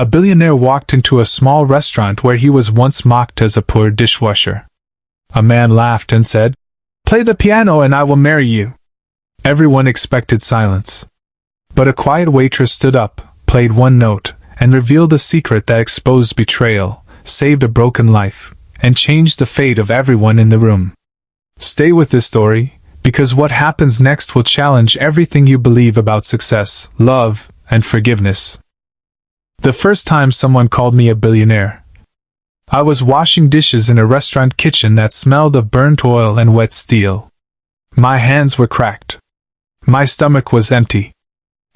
A billionaire walked into a small restaurant where he was once mocked as a poor dishwasher. A man laughed and said, "Play the piano and I will marry you." Everyone expected silence. But a quiet waitress stood up, played one note, and revealed a secret that exposed betrayal, saved a broken life, and changed the fate of everyone in the room. Stay with this story, because what happens next will challenge everything you believe about success, love, and forgiveness. The first time someone called me a billionaire. I was washing dishes in a restaurant kitchen that smelled of burnt oil and wet steel. My hands were cracked. My stomach was empty.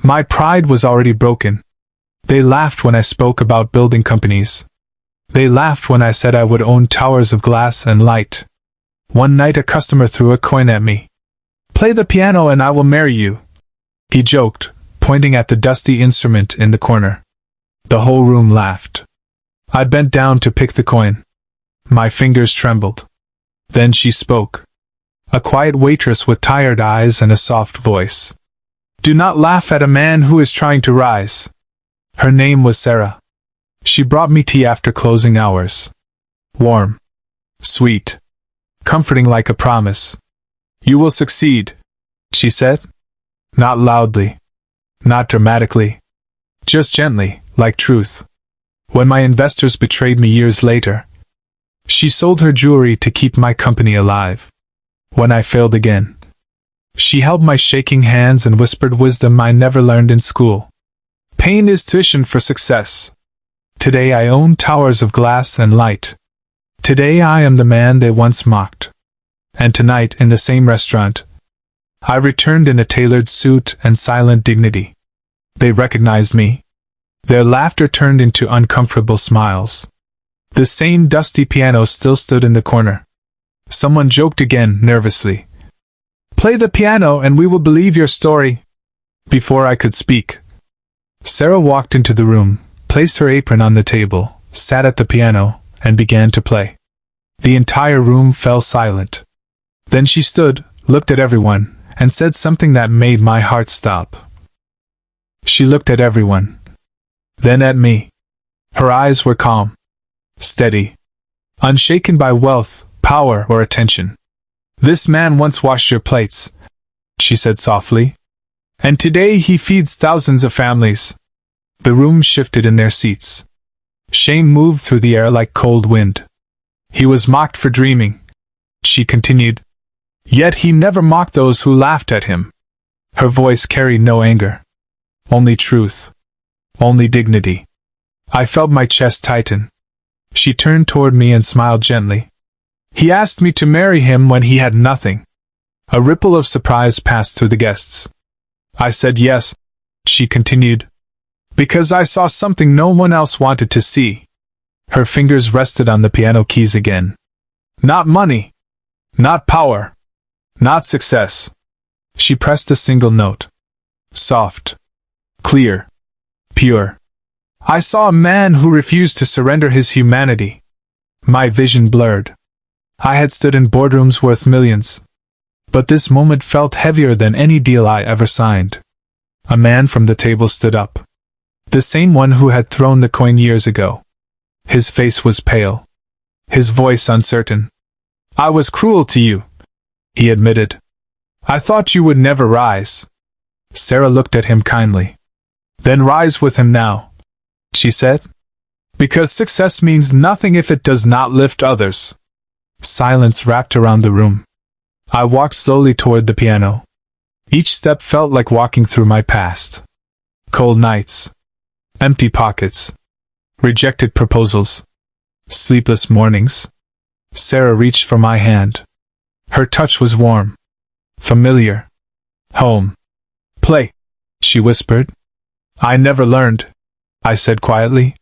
My pride was already broken. They laughed when I spoke about building companies. They laughed when I said I would own towers of glass and light. One night a customer threw a coin at me. "Play the piano and I will marry you," he joked, pointing at the dusty instrument in the corner. The whole room laughed. I bent down to pick the coin. My fingers trembled. Then she spoke. A quiet waitress with tired eyes and a soft voice. "Do not laugh at a man who is trying to rise." Her name was Sarah. She brought me tea after closing hours. Warm. Sweet. Comforting like a promise. "You will succeed," she said. Not loudly. Not dramatically. Just gently, like truth. When my investors betrayed me years later, she sold her jewelry to keep my company alive. When I failed again, she held my shaking hands and whispered wisdom I never learned in school. Pain is tuition for success. Today I own towers of glass and light. Today I am the man they once mocked. And tonight, in the same restaurant, I returned in a tailored suit and silent dignity. They recognized me. Their laughter turned into uncomfortable smiles. The same dusty piano still stood in the corner. Someone joked again, nervously. "Play the piano and we will believe your story." Before I could speak, Sarah walked into the room, placed her apron on the table, sat at the piano, and began to play. The entire room fell silent. Then she stood, looked at everyone, and said something that made my heart stop. She looked at everyone. Then at me. Her eyes were calm. Steady. Unshaken by wealth, power, or attention. "This man once washed your plates," she said softly. "And today he feeds thousands of families." The room shifted in their seats. Shame moved through the air like cold wind. "He was mocked for dreaming," she continued. "Yet he never mocked those who laughed at him." Her voice carried no anger. Only truth. Only dignity. I felt my chest tighten. She turned toward me and smiled gently. "He asked me to marry him when he had nothing." A ripple of surprise passed through the guests. "I said yes," she continued, "because I saw something no one else wanted to see." Her fingers rested on the piano keys again. "Not money. Not power. Not success." She pressed a single note. Soft. Clear. Pure. I saw a man who refused to surrender his humanity. My vision blurred. I had stood in boardrooms worth millions. But this moment felt heavier than any deal I ever signed. A man from the table stood up. The same one who had thrown the coin years ago. His face was pale. His voice uncertain. "I was cruel to you," he admitted. "I thought you would never rise." Sarah looked at him kindly. "Then rise with him now," she said. "Because success means nothing if it does not lift others." Silence wrapped around the room. I walked slowly toward the piano. Each step felt like walking through my past. Cold nights. Empty pockets. Rejected proposals. Sleepless mornings. Sarah reached for my hand. Her touch was warm. Familiar. "Home. Play," she whispered. "I never learned," I said quietly.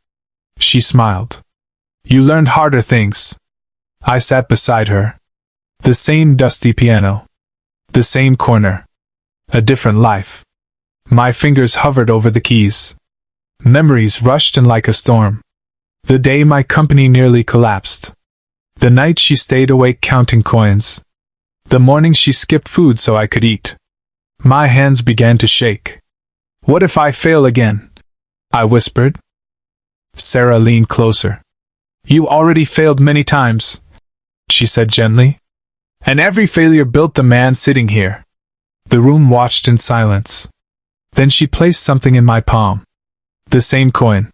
She smiled. "You learned harder things." I sat beside her. The same dusty piano. The same corner. A different life. My fingers hovered over the keys. Memories rushed in like a storm. The day my company nearly collapsed. The night she stayed awake counting coins. The morning she skipped food so I could eat. My hands began to shake. "What if I fail again?" I whispered. Sarah leaned closer. You already failed many times, she said gently. And every failure built the man sitting here. The room watched in silence. Then she placed something in my palm. The same coin.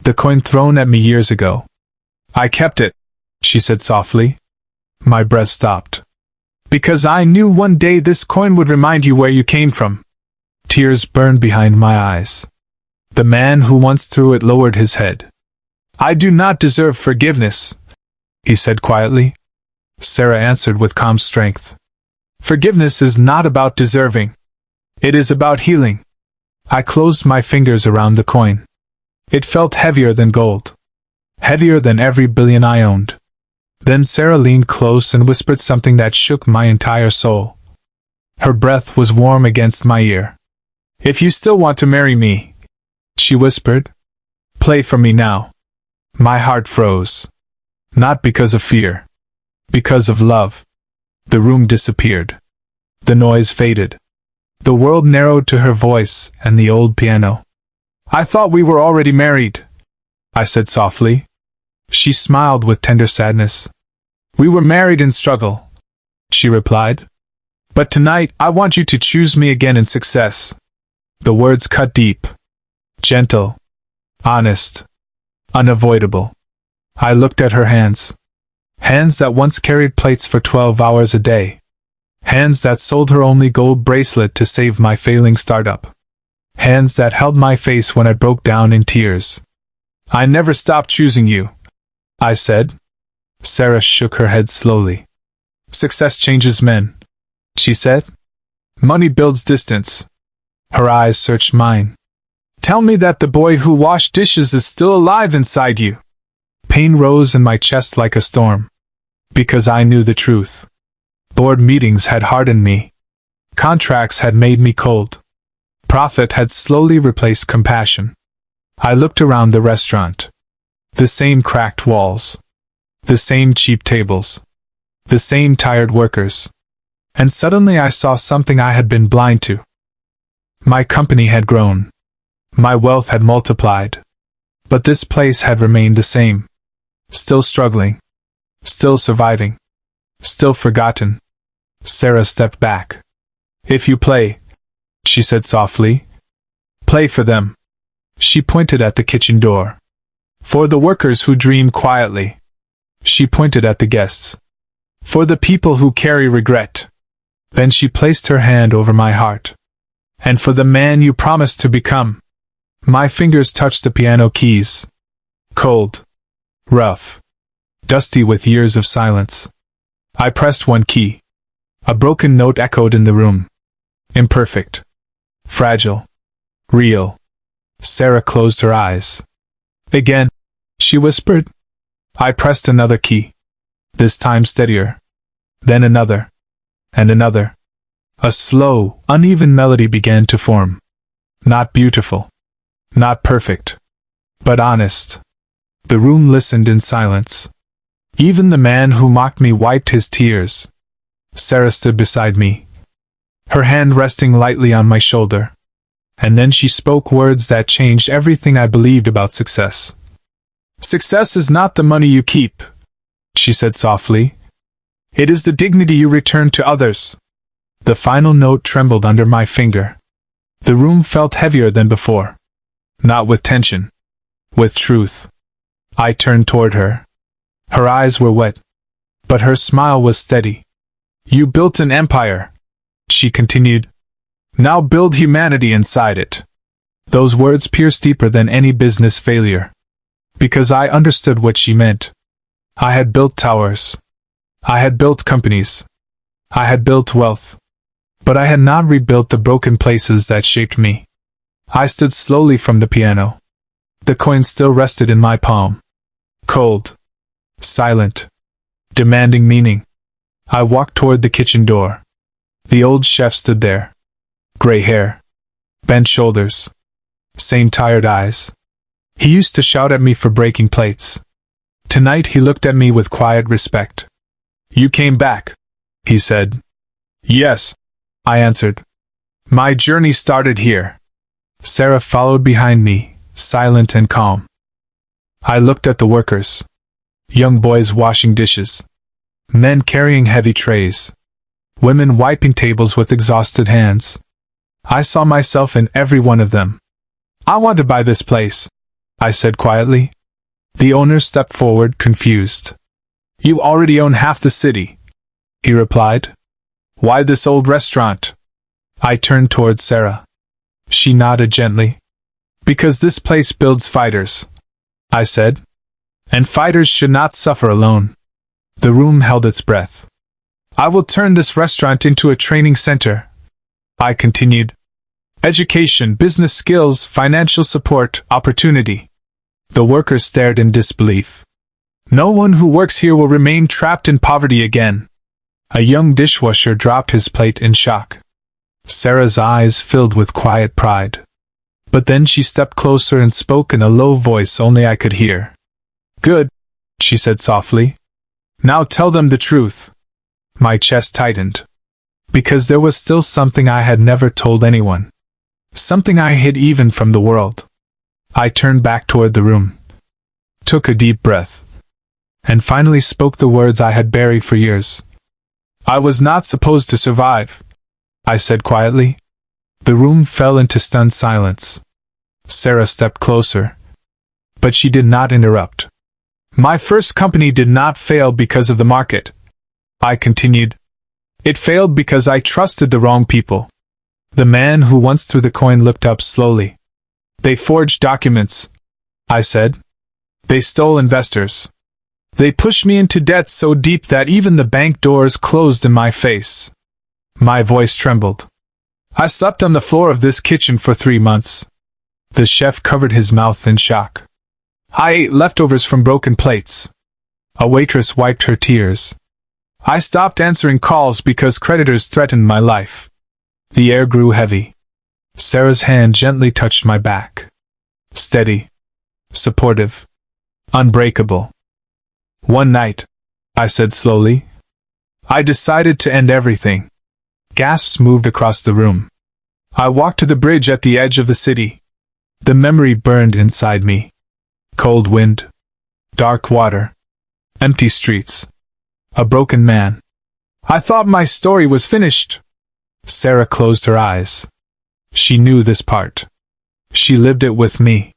The coin thrown at me years ago. I kept it, she said softly. My breath stopped. Because I knew one day this coin would remind you where you came from. Tears burned behind my eyes. The man who once threw it lowered his head. I do not deserve forgiveness, he said quietly. Sarah answered with calm strength. Forgiveness is not about deserving. It is about healing. I closed my fingers around the coin. It felt heavier than gold. Heavier than every billion I owned. Then Sarah leaned close and whispered something that shook my entire soul. Her breath was warm against my ear. If you still want to marry me, she whispered, play for me now. My heart froze. Not because of fear. Because of love. The room disappeared. The noise faded. The world narrowed to her voice and the old piano. I thought we were already married, I said softly. She smiled with tender sadness. We were married in struggle, she replied. But tonight I want you to choose me again in success. The words cut deep. Gentle. Honest. Unavoidable. I looked at her hands. Hands that once carried plates for 12 hours a day. Hands that sold her only gold bracelet to save my failing startup. Hands that held my face when I broke down in tears. I never stopped choosing you, I said. Sarah shook her head slowly. Success changes men, she said. Money builds distance. Her eyes searched mine. Tell me that the boy who washed dishes is still alive inside you. Pain rose in my chest like a storm. Because I knew the truth. Board meetings had hardened me. Contracts had made me cold. Profit had slowly replaced compassion. I looked around the restaurant. The same cracked walls. The same cheap tables. The same tired workers. And suddenly I saw something I had been blind to. My company had grown. My wealth had multiplied. But this place had remained the same. Still struggling. Still surviving. Still forgotten. Sarah stepped back. If you play, she said softly, play for them. She pointed at the kitchen door. For the workers who dream quietly. She pointed at the guests. For the people who carry regret. Then she placed her hand over my heart. And for the man you promised to become. My fingers touched the piano keys. Cold. Rough. Dusty with years of silence. I pressed one key. A broken note echoed in the room. Imperfect. Fragile. Real. Sarah closed her eyes. Again, she whispered. I pressed another key. This time steadier. Then another. And another. A slow, uneven melody began to form. Not beautiful. Not perfect. But honest. The room listened in silence. Even the man who mocked me wiped his tears. Sarah stood beside me, her hand resting lightly on my shoulder. And then she spoke words that changed everything I believed about success. Success is not the money you keep, she said softly. It is the dignity you return to others. The final note trembled under my finger. The room felt heavier than before. Not with tension. With truth. I turned toward her. Her eyes were wet. But her smile was steady. You built an empire, she continued. Now build humanity inside it. Those words pierced deeper than any business failure. Because I understood what she meant. I had built towers. I had built companies. I had built wealth. But I had not rebuilt the broken places that shaped me. I stood slowly from the piano. The coin still rested in my palm. Cold. Silent. Demanding meaning. I walked toward the kitchen door. The old chef stood there. Gray hair. Bent shoulders. Same tired eyes. He used to shout at me for breaking plates. Tonight he looked at me with quiet respect. You came back, he said. Yes, I answered. My journey started here. Sarah followed behind me, silent and calm. I looked at the workers. Young boys washing dishes. Men carrying heavy trays. Women wiping tables with exhausted hands. I saw myself in every one of them. I want to buy this place, I said quietly. The owner stepped forward, confused. You already own half the city, he replied. Why this old restaurant? I turned towards Sarah. She nodded gently. Because this place builds fighters, I said. And fighters should not suffer alone. The room held its breath. I will turn this restaurant into a training center, I continued. Education, business skills, financial support, opportunity. The workers stared in disbelief. No one who works here will remain trapped in poverty again. A young dishwasher dropped his plate in shock. Sarah's eyes filled with quiet pride. But then she stepped closer and spoke in a low voice only I could hear. Good, she said softly. Now tell them the truth. My chest tightened. Because there was still something I had never told anyone. Something I hid even from the world. I turned back toward the room. Took a deep breath. And finally spoke the words I had buried for years. I was not supposed to survive, I said quietly. The room fell into stunned silence. Sarah stepped closer. But she did not interrupt. My first company did not fail because of the market, I continued. It failed because I trusted the wrong people. The man who once threw the coin looked up slowly. They forged documents, I said. They stole investors. They pushed me into debt so deep that even the bank doors closed in my face. My voice trembled. I slept on the floor of this kitchen for 3 months. The chef covered his mouth in shock. I ate leftovers from broken plates. A waitress wiped her tears. I stopped answering calls because creditors threatened my life. The air grew heavy. Sarah's hand gently touched my back. Steady. Supportive. Unbreakable. One night, I said slowly, I decided to end everything. Gasps moved across the room. I walked to the bridge at the edge of the city. The memory burned inside me. Cold wind. Dark water. Empty streets. A broken man. I thought my story was finished. Sarah closed her eyes. She knew this part. She lived it with me.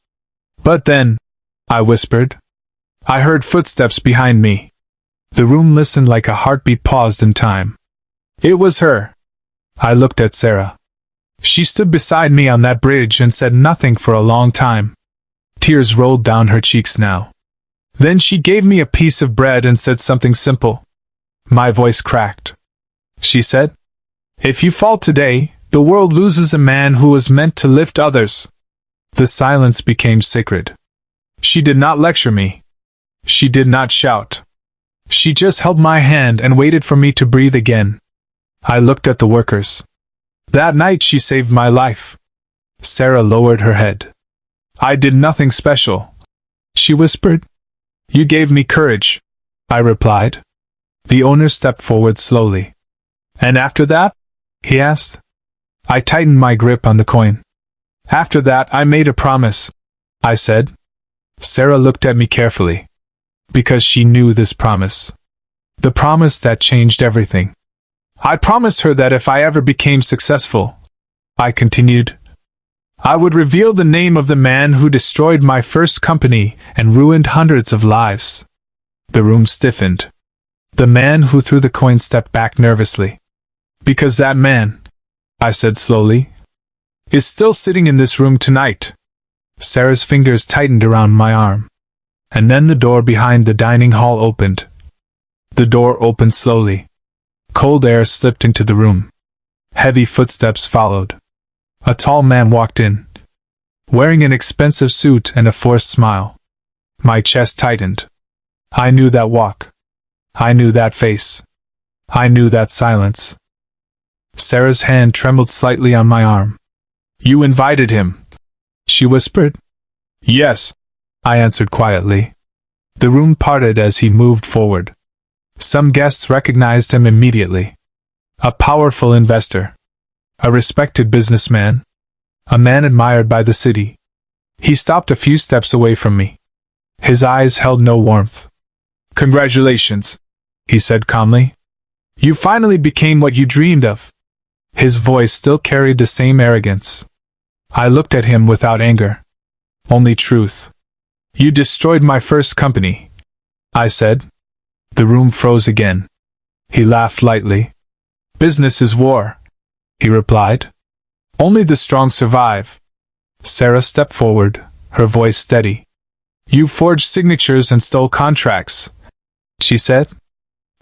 But then, I whispered. I heard footsteps behind me. The room listened like a heartbeat paused in time. It was her. I looked at Sarah. She stood beside me on that bridge and said nothing for a long time. Tears rolled down her cheeks now. Then she gave me a piece of bread and said something simple. My voice cracked. She said, If you fall today, the world loses a man who was meant to lift others. The silence became sacred. She did not lecture me. She did not shout. She just held my hand and waited for me to breathe again. I looked at the workers. That night she saved my life. Sarah lowered her head. I did nothing special, she whispered. You gave me courage, I replied. The owner stepped forward slowly. And after that? He asked. I tightened my grip on the coin. After that I made a promise, I said. Sarah looked at me carefully. Because she knew this promise. The promise that changed everything. I promised her that if I ever became successful, I continued, I would reveal the name of the man who destroyed my first company and ruined hundreds of lives. The room stiffened. The man who threw the coin stepped back nervously. Because that man, I said slowly, is still sitting in this room tonight. Sarah's fingers tightened around my arm. And then the door behind the dining hall opened. The door opened slowly. Cold air slipped into the room. Heavy footsteps followed. A tall man walked in, wearing an expensive suit and a forced smile. My chest tightened. I knew that walk. I knew that face. I knew that silence. Sarah's hand trembled slightly on my arm. You invited him, she whispered. Yes, I answered quietly. The room parted as he moved forward. Some guests recognized him immediately. A powerful investor. A respected businessman. A man admired by the city. He stopped a few steps away from me. His eyes held no warmth. "Congratulations," he said calmly. "You finally became what you dreamed of." His voice still carried the same arrogance. I looked at him without anger. Only truth. "You destroyed my first company," I said. The room froze again. He laughed lightly. "Business is war," he replied. "Only the strong survive." Sarah stepped forward, her voice steady. "You forged signatures and stole contracts," she said.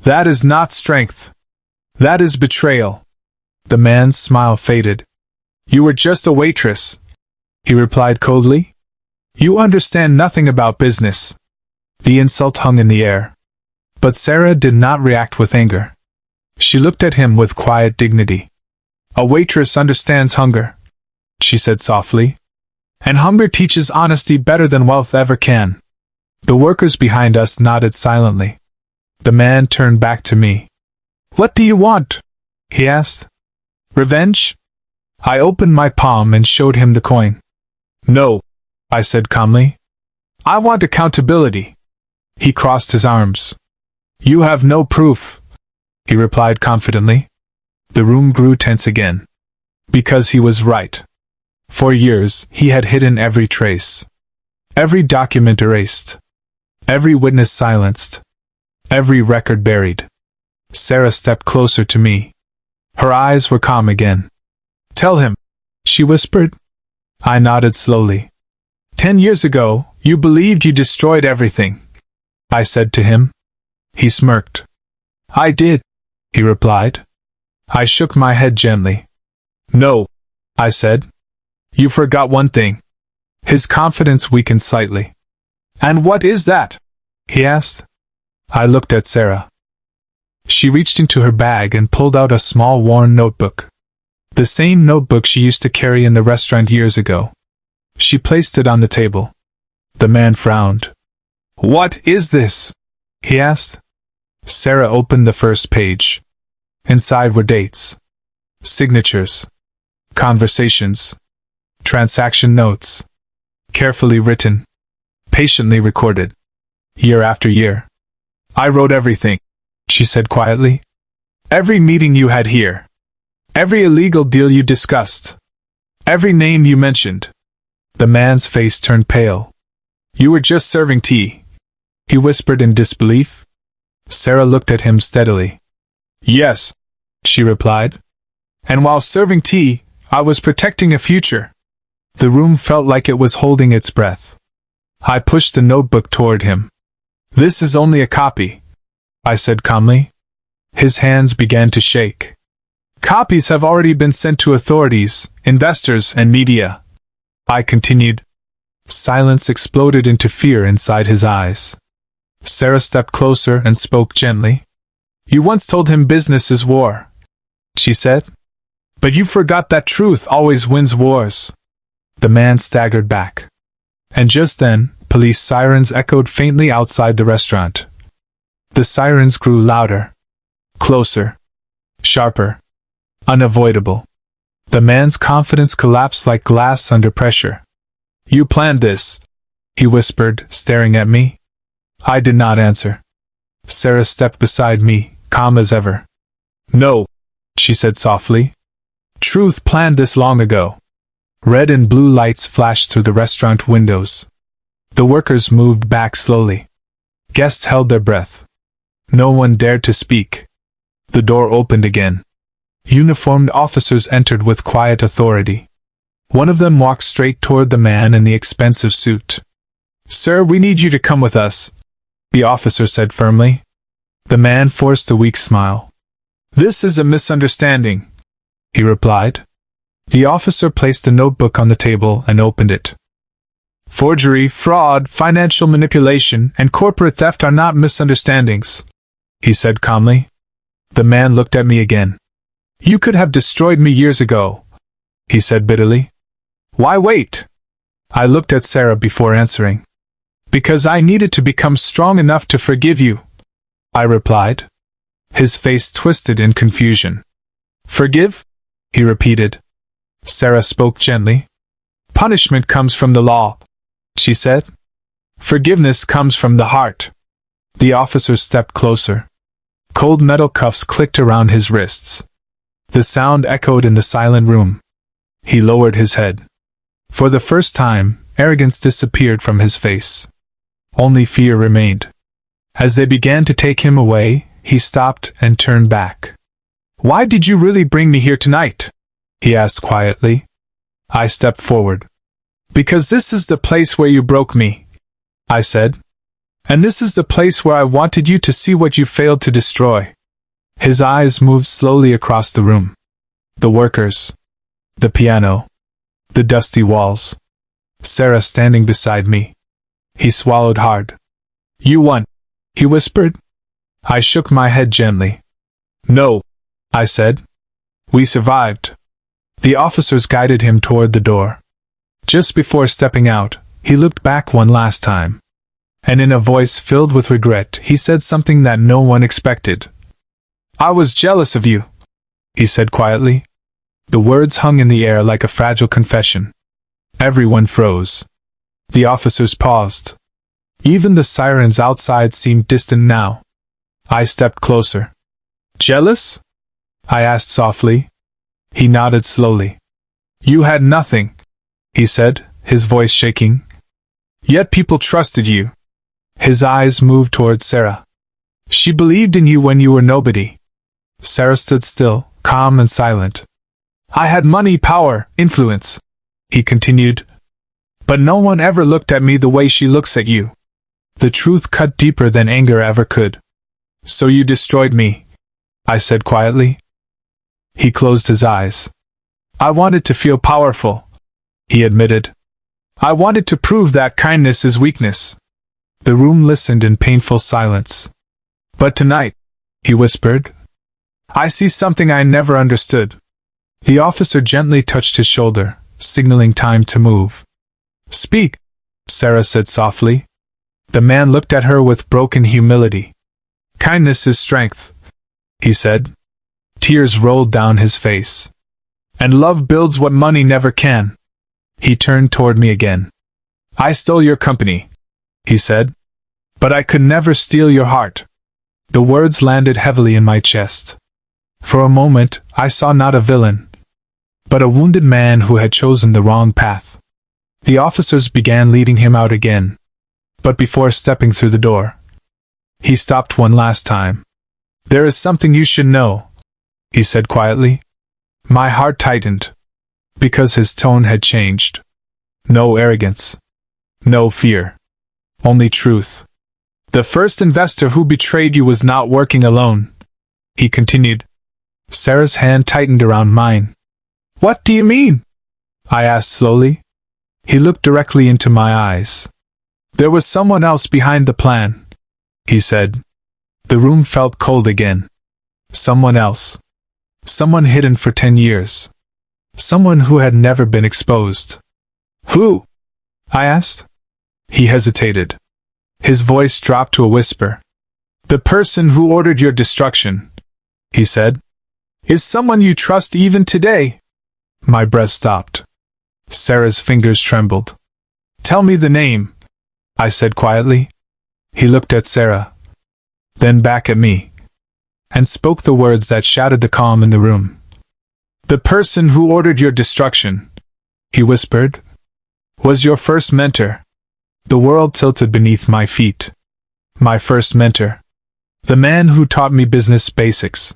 "That is not strength. That is betrayal." The man's smile faded. "You were just a waitress," he replied coldly. "You understand nothing about business." The insult hung in the air. But Sarah did not react with anger. She looked at him with quiet dignity. "A waitress understands hunger," she said softly. "And hunger teaches honesty better than wealth ever can." The workers behind us nodded silently. The man turned back to me. "What do you want?" he asked. "Revenge?" I opened my palm and showed him the coin. "No," I said calmly. "I want accountability." He crossed his arms. "You have no proof," he replied confidently. The room grew tense again. Because he was right. For years, he had hidden every trace. Every document erased. Every witness silenced. Every record buried. Sarah stepped closer to me. Her eyes were calm again. "Tell him," she whispered. I nodded slowly. 10 years ago, you believed you destroyed everything," I said to him. He smirked. "I did," he replied. I shook my head gently. "No," I said. "You forgot one thing." His confidence weakened slightly. "And what is that?" he asked. I looked at Sarah. She reached into her bag and pulled out a small worn notebook. The same notebook she used to carry in the restaurant years ago. She placed it on the table. The man frowned. "What is this?" he asked. Sarah opened the first page. Inside were dates, signatures, conversations, transaction notes, carefully written, patiently recorded, year after year. "I wrote everything," she said quietly. "Every meeting you had here. Every illegal deal you discussed. Every name you mentioned." The man's face turned pale. "You were just serving tea," he whispered in disbelief. Sarah looked at him steadily. "Yes," she replied. "And while serving tea, I was protecting a future." The room felt like it was holding its breath. I pushed the notebook toward him. "This is only a copy," I said calmly. His hands began to shake. "Copies have already been sent to authorities, investors, and media," I continued. Silence exploded into fear inside his eyes. Sarah stepped closer and spoke gently. "You once told him business is war," she said. "But you forgot that truth always wins wars." The man staggered back. And just then, police sirens echoed faintly outside the restaurant. The sirens grew louder, closer, sharper, unavoidable. The man's confidence collapsed like glass under pressure. "You planned this," he whispered, staring at me. I did not answer. Sarah stepped beside me, calm as ever. "No," she said softly. "Truth planned this long ago." Red and blue lights flashed through the restaurant windows. The workers moved back slowly. Guests held their breath. No one dared to speak. The door opened again. Uniformed officers entered with quiet authority. One of them walked straight toward the man in the expensive suit. "Sir, we need you to come with us," the officer said firmly. The man forced a weak smile. "This is a misunderstanding," he replied. The officer placed the notebook on the table and opened it. "Forgery, fraud, financial manipulation, and corporate theft are not misunderstandings," he said calmly. The man looked at me again. "You could have destroyed me years ago," he said bitterly. "Why wait?" I looked at Sarah before answering. "Because I needed to become strong enough to forgive you," I replied. His face twisted in confusion. "Forgive?" he repeated. Sarah spoke gently. "Punishment comes from the law," she said. Forgiveness comes from the heart. The officer stepped closer. Cold metal cuffs clicked around his wrists. The sound echoed in the silent room. He lowered his head. For the first time, arrogance disappeared from his face. Only fear remained. As they began to take him away, he stopped and turned back. "Why did you really bring me here tonight?" he asked quietly. I stepped forward. "Because this is the place where you broke me," I said. "And this is the place where I wanted you to see what you failed to destroy." His eyes moved slowly across the room. The workers. The piano. The dusty walls. Sarah standing beside me. He swallowed hard. "You won," he whispered. I shook my head gently. "No," I said. "We survived." The officers guided him toward the door. Just before stepping out, he looked back one last time. And in a voice filled with regret, he said something that no one expected. "I was jealous of you," he said quietly. The words hung in the air like a fragile confession. Everyone froze. The officers paused. Even the sirens outside seemed distant now. I stepped closer. "Jealous?" I asked softly. He nodded slowly. "You had nothing," he said, his voice shaking. "Yet people trusted you." His eyes moved toward Sarah. "She believed in you when you were nobody." Sarah stood still, calm and silent. "I had money, power, influence," he continued. "But no one ever looked at me the way she looks at you." The truth cut deeper than anger ever could. "So you destroyed me," I said quietly. He closed his eyes. "I wanted to feel powerful," he admitted. "I wanted to prove that kindness is weakness." The room listened in painful silence. "But tonight," he whispered, "I see something I never understood." The officer gently touched his shoulder, signaling time to move. "Speak," Sarah said softly. The man looked at her with broken humility. "Kindness is strength," he said. Tears rolled down his face. "And love builds what money never can." He turned toward me again. "I stole your company," he said. "But I could never steal your heart." The words landed heavily in my chest. For a moment, I saw not a villain, but a wounded man who had chosen the wrong path. The officers began leading him out again. But before stepping through the door, he stopped one last time. "There is something you should know," he said quietly. My heart tightened, because his tone had changed. No arrogance. No fear. Only truth. "The first investor who betrayed you was not working alone," he continued. Sarah's hand tightened around mine. "What do you mean?" I asked slowly. He looked directly into my eyes. "There was someone else behind the plan," he said. The room felt cold again. Someone else. Someone hidden for 10 years. Someone who had never been exposed. "Who?" I asked. He hesitated. His voice dropped to a whisper. "The person who ordered your destruction," he said. "Is someone you trust even today?" My breath stopped. Sarah's fingers trembled. "Tell me the name," I said quietly. He looked at Sarah, then back at me, and spoke the words that shattered the calm in the room. "The person who ordered your destruction," he whispered, "was your first mentor." The world tilted beneath my feet. My first mentor. The man who taught me business basics.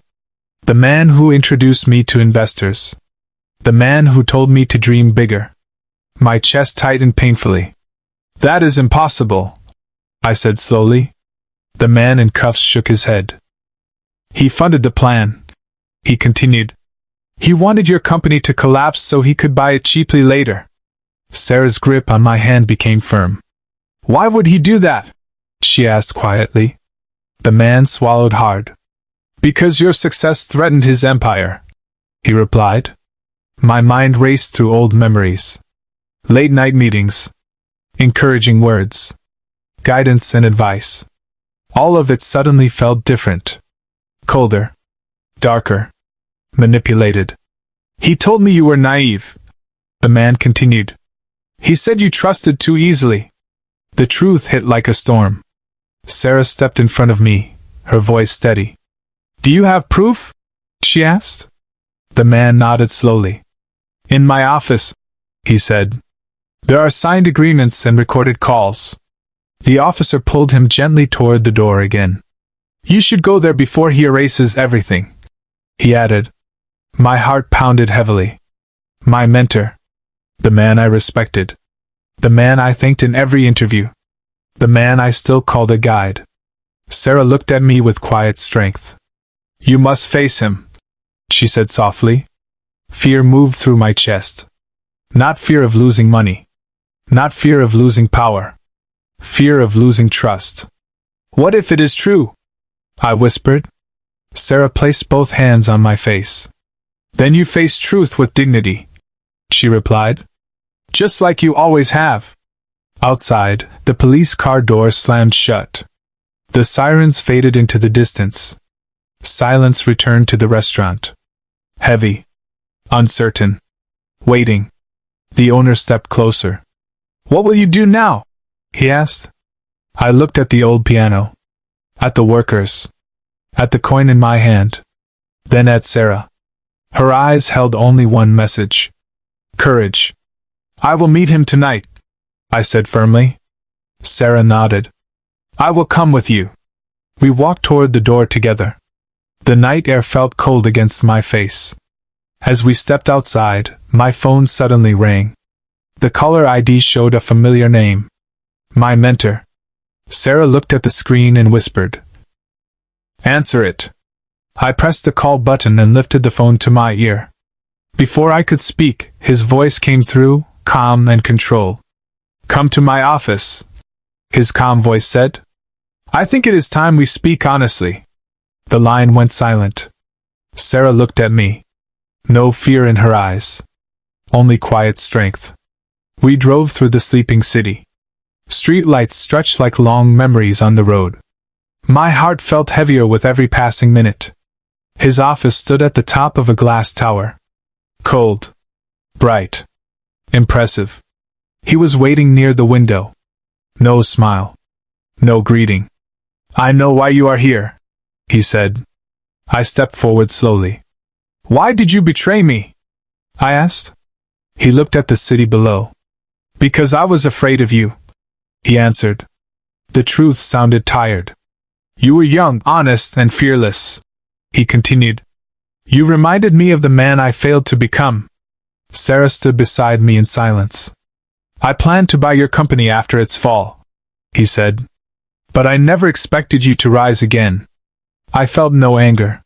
The man who introduced me to investors. The man who told me to dream bigger. My chest tightened painfully. "That is impossible," I said slowly. The man in cuffs shook his head. "He funded the plan," he continued. "He wanted your company to collapse so he could buy it cheaply later." Sarah's grip on my hand became firm. "Why would he do that?" she asked quietly. The man swallowed hard. "Because your success threatened his empire," he replied. My mind raced through old memories. Late-night meetings. Encouraging words. Guidance and advice. All of it suddenly felt different. Colder. Darker. Manipulated. "He told me you were naive," the man continued. "He said you trusted too easily. The truth hit like a storm. Sarah stepped in front of me, her voice steady. "Do you have proof?" she asked. The man nodded slowly. "In my office," he said. "There are signed agreements and recorded calls." The officer pulled him gently toward the door again. "You should go there before he erases everything," he added. My heart pounded heavily. My mentor. The man I respected. The man I thanked in every interview. The man I still called a guide. Sarah looked at me with quiet strength. "You must face him," she said softly. Fear moved through my chest. Not fear of losing money. Not fear of losing power. Fear of losing trust. "What if it is true?" I whispered. Sarah placed both hands on my face. "Then you face truth with dignity," she replied. "Just like you always have." Outside, the police car door slammed shut. The sirens faded into the distance. Silence returned to the restaurant. Heavy. Uncertain. Waiting. The owner stepped closer. "What will you do now?" he asked. I looked at the old piano. At the workers. At the coin in my hand. Then at Sarah. Her eyes held only one message. Courage. "I will meet him tonight," I said firmly. Sarah nodded. "I will come with you." We walked toward the door together. The night air felt cold against my face. As we stepped outside, my phone suddenly rang. The caller ID showed a familiar name. My mentor. Sarah looked at the screen and whispered, "Answer it." I pressed the call button and lifted the phone to my ear. Before I could speak, his voice came through, calm and controlled. "Come to my office," his calm voice said. "I think it is time we speak honestly." The line went silent. Sarah looked at me. No fear in her eyes. Only quiet strength. We drove through the sleeping city. Street lights stretched like long memories on the road. My heart felt heavier with every passing minute. His office stood at the top of a glass tower. Cold. Bright. Impressive. He was waiting near the window. No smile. No greeting. "I know why you are here," he said. I stepped forward slowly. "Why did you betray me?" I asked. He looked at the city below. "Because I was afraid of you," he answered. The truth sounded tired. "You were young, honest, and fearless," he continued. "You reminded me of the man I failed to become." Sarah stood beside me in silence. "I planned to buy your company after its fall," he said. "But I never expected you to rise again." I felt no anger.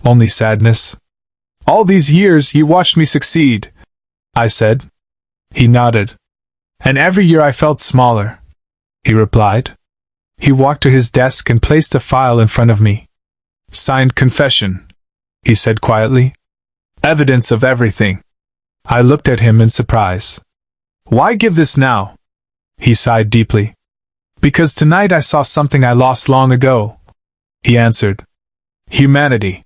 Only sadness. "All these years you watched me succeed," I said. He nodded. "And every year I felt smaller," he replied. He walked to his desk and placed a file in front of me. "Signed confession," he said quietly. "Evidence of everything." I looked at him in surprise. "Why give this now?" He sighed deeply. "Because tonight I saw something I lost long ago," he answered. "Humanity."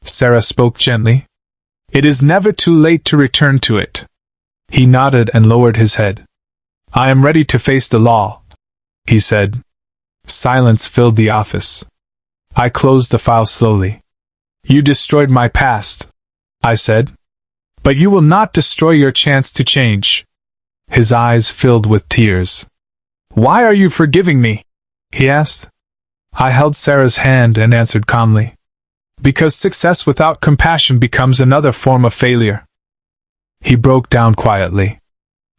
Sarah spoke gently. "It is never too late to return to it." He nodded and lowered his head. "I am ready to face the law," he said. Silence filled the office. I closed the file slowly. "You destroyed my past," I said. "But you will not destroy your chance to change." His eyes filled with tears. "Why are you forgiving me?" he asked. I held Sarah's hand and answered calmly. "Because success without compassion becomes another form of failure." He broke down quietly.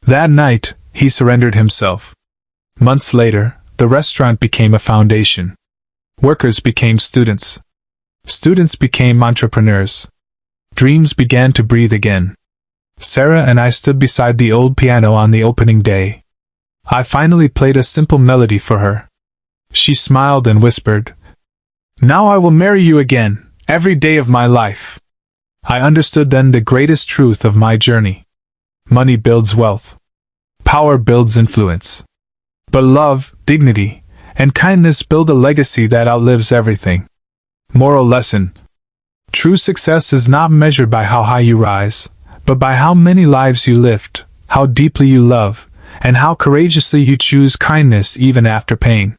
That night, he surrendered himself. Months later, the restaurant became a foundation. Workers became students. Students became entrepreneurs. Dreams began to breathe again. Sarah and I stood beside the old piano on the opening day. I finally played a simple melody for her. She smiled and whispered, "Now I will marry you again, every day of my life." I understood then the greatest truth of my journey. Money builds wealth. Power builds influence. But love, dignity, and kindness build a legacy that outlives everything. Moral lesson. True success is not measured by how high you rise, but by how many lives you lift, how deeply you love, and how courageously you choose kindness even after pain.